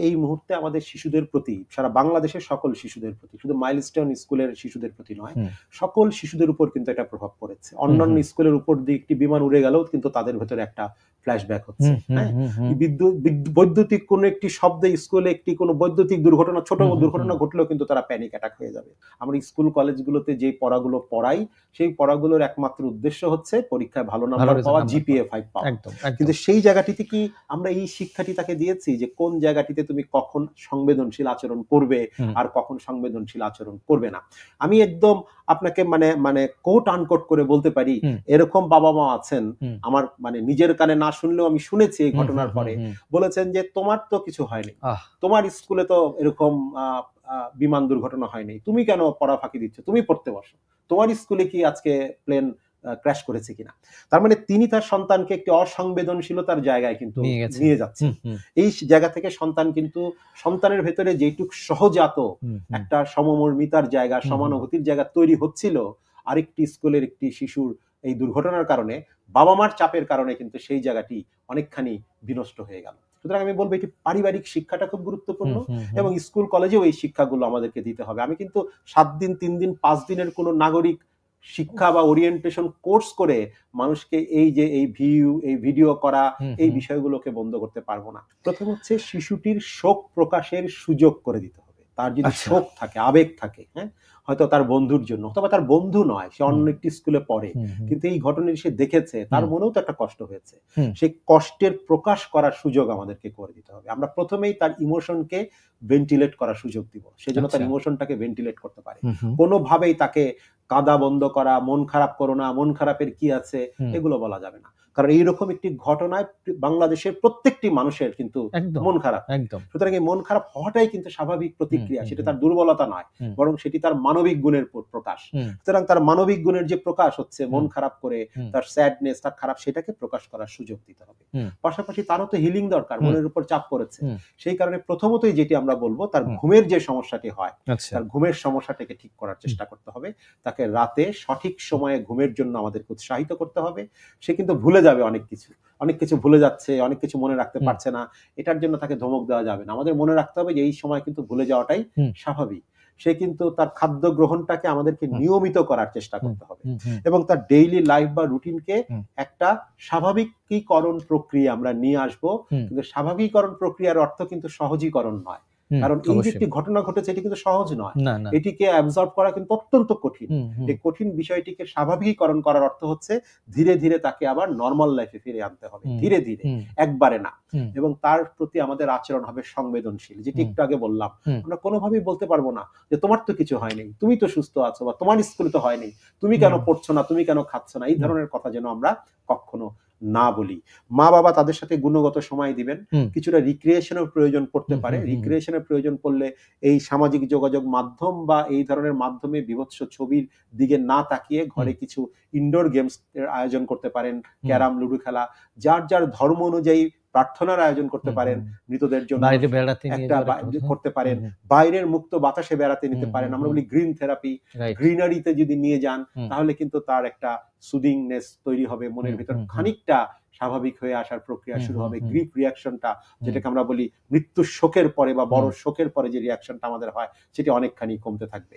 এই মুহূর্তে আমাদের শিশুদের প্রতি, সারা বাংলাদেশের সকল শিশুদের প্রতি, শুধু মাইলস্টোন স্কুলের শিশুদের প্রতি নয়, সকল শিশুদের উপর কিন্তু এটা প্রভাব পড়েছে। অন্যান্য স্কুলের উপর দিয়ে একটি বিমান উড়ে গেলেও কিন্তু তাদের ভেতরে একটা ফ্ল্যাশব্যাক হচ্ছে। হ্যাঁ, বৈদ্যুতিক কোন একটি শব্দে স্কুলে একটি কোনো বৈদ্যুতিক দুর্ঘটনা, ছোট দুর্ঘটনা ঘটলেও কিন্তু তারা প্যানিক অ্যাটাক হয়ে যাবে। আমরা স্কুল কলেজগুলোতে যে পড়াগুলো পড়াই, সেই পড়াগুলোর একমাত্র উদ্দেশ্য হচ্ছে পরীক্ষায় ভালো নাম্বার পাওয়া, জিপিএ 5 পাওয়া। কিন্তু সেই জায়গাটিতে কি আমরা এই শিক্ষাটি তাকে দিয়েছি যে কোন জায়গাটিতে তুমি কখন সংবেদনশীল আচরণ করবে আর কখন সংবেদনশীল আচরণ করবে না? আমি একদম আপনাকে মানে কোট আনকোট করে বলতে পারি, এরকম বাবা মা আছেন, আমার মানে নিজের কানে না শুনলেও আমি শুনেছি এই ঘটনার পরে, বলেছেন যে তোমার তো কিছু হয়নি, তোমার স্কুলে তো এরকম বিমান দুর্ঘটনা হয়নি, তুমি কেন পড়া ফাঁকি দিচ্ছ, তুমি পড়তে বসো, তোমার স্কুলে কি আজকে প্লেন ক্র্যাশ করেছে কিনা? তার মানে তিনি তার সন্তানকে একটি অসংবেদনশীলতার জায়গায় কিন্তু নিয়ে যাচ্ছেন। এই জায়গা থেকে সন্তান কিন্তু সন্তানের ভেতরে যেটুক সহজাত একটা সমমর্মিতার জায়গা, সমানুভূতির জায়গা তৈরি হচ্ছিল, আরেকটি স্কুলের একটি শিশুর এই দুর্ঘটনার কারণে, বাবা মার চাপের কারণে কিন্তু সেই জায়গাটি অনেকখানি বিনষ্ট হয়ে গেল। সুতরাং আমি বলবো এটি পারিবারিক শিক্ষাটা খুব গুরুত্বপূর্ণ এবং স্কুল কলেজেও এই শিক্ষাগুলো আমাদেরকে দিতে হবে। আমি কিন্তু 7 দিন 3 দিন 5 দিনের কোনো নাগরিক শিক্ষা বা ওরিয়েন্টেশন কোর্স করে মানুষকে এই যে এই ভিডিও করা, এই বিষয়গুলোকে বন্ধ করতে পারবো না। প্রথম হচ্ছে শিশুটির শোক প্রকাশের সুযোগ করে দিতে হবে। তার যদি শোক থাকে, আবেগ থাকে, হ্যাঁ, হয়তো তার বন্ধুর জন্য, অথবা তার বন্ধু নয়, সে অন্য একটি স্কুলে পড়ে, কিন্তু এই ঘটনাটি সে দেখেছে, তার মনেও তো একটা কষ্ট হয়েছে, সেই কষ্টের প্রকাশ করার সুযোগ আমাদেরকে করে দিতে হবে। আমরা প্রথমেই তার ইমোশনকে ভেন্টিলেট করার সুযোগ দিব, সেজন্য তার ইমোশনটাকে ভেন্টিলেট করতে পারে। কোনোভাবেই তাকে কাঁদা বন্ধ করা, মন খারাপ করো না, মন খারাপের কি আছে, এগুলো বলা যাবে না। কারণ এইরকম একটি ঘটনায় বাংলাদেশের প্রত্যেকটি মানুষের কিন্তু মন খারাপ। সুতরাং এই মন খারাপ হওয়াটাই কিন্তু স্বাভাবিক প্রতিক্রিয়া, সেটা তার দুর্বলতা নয়, বরং সেটি তার মানবিক গুণের প্রকাশ। সুতরাং তার মানবিক গুণের যে প্রকাশ হচ্ছে মন খারাপ করে, তার স্যাডনেস, তার খারাপ, সেটাকে প্রকাশ করার সুযোগ দিতে হবে। পাশাপাশি তারও তো হিলিং দরকার, মনের উপর চাপ পড়েছে। সেই কারণে প্রথমতই যেটি আমরা বলবো, তার ঘুমের যে সমস্যাটি হয়, তার ঘুমের সমস্যাটাকে ঠিক করার চেষ্টা করতে হবে। তাকে রাতে সঠিক সময়ে ঘুমের জন্য আমাদেরকে উৎসাহিত করতে হবে। সে কিন্তু ভুলে যাবে অনেক কিছু ভুলে যাচ্ছে, অনেক কিছু মনে রাখতে পারছে না, এটার জন্য তাকে ধমক দেওয়া যাবে না। আমাদের মনে রাখতে হবে যে এই সময় কিন্তু ভুলে যাওয়াটাই স্বাভাবিক। সে কিন্তু তার খাদ্য গ্রহণটাকে আমাদেরকে নিয়মিত করার চেষ্টা করতে হবে এবং তার ডেইলি লাইফ বা রুটিনকে একটা স্বাভাবিকীকরণ প্রক্রিয়া আমরা নিয়ে আসবো। কিন্তু স্বাভাবিকীকরণ প্রক্রিয়ার অর্থ কিন্তু সহজীকরণ নয়, কারণ এই যে একটি ঘটনা ঘটেছে এটি কিন্তু সহজ নয়, এটিকে অ্যাবজর্ব করা কিন্তু অত্যন্ত কঠিন। এই কঠিন বিষয়টিকে স্বাভাবিকীকরণ করার অর্থ হচ্ছে ধীরে ধীরে তাকে আবার নরমাল লাইফে ফিরে আনতে হবে, ধীরে ধীরে, একবারে না। এবং তার প্রতি আমাদের আচরণ হবে সংবেদনশীল, যেটি একটু আগে বললাম। আমরা কোনোভাবেই বলতে পারবো না যে তোমার তো কিছু হয়নি, তুমি তো সুস্থ আছো, বা তোমার স্কুলে তো হয়নি, তুমি কেন পড়ছো না, তুমি কেন খাচ্ছ না, এই ধরনের কথা যেন আমরা কখনো না বলি। মা বাবা তাদের সাথে গুণগত সময় দিবেন, কিছুটা রিক্রিয়েশনের প্রয়োজন পড়তে পারে, রিক্রিয়েশনের প্রয়োজন পড়লে এই সামাজিক যোগাযোগ মাধ্যম বা এই ধরনের মাধ্যমে বিভৎস ছবির দিকে না তাকিয়ে ঘরে কিছু ইনডোর গেমস এর আয়োজন করতে পারেন, ক্যারাম, লুডো খেলা, যার যার ধর্ম অনুযায়ী প্রার্থনার আয়োজন করতে পারেন, মৃতদের জন্য একটা করতে পারেন, বাইরের মুক্ত বাতাসে বেড়াতে নিতে পারেন। আমরা বলি গ্রিন থেরাপি, গ্রিনারিতে যদি নিয়ে যান তাহলে কিন্তু তার একটা সুদিংনেস তৈরি হবে, মনের ভিতর খানিকটা স্বাভাবিক হয়ে আসার প্রক্রিয়া শুরু হবে। গ্রিফ রিয়াকশনটা, যেটাকে আমরা বলি মৃত্যুর শোকের পরে বা বড় শোকের পরে যে রিয়াকশনটা আমাদের হয়, সেটি অনেকখানি কমতে থাকবে।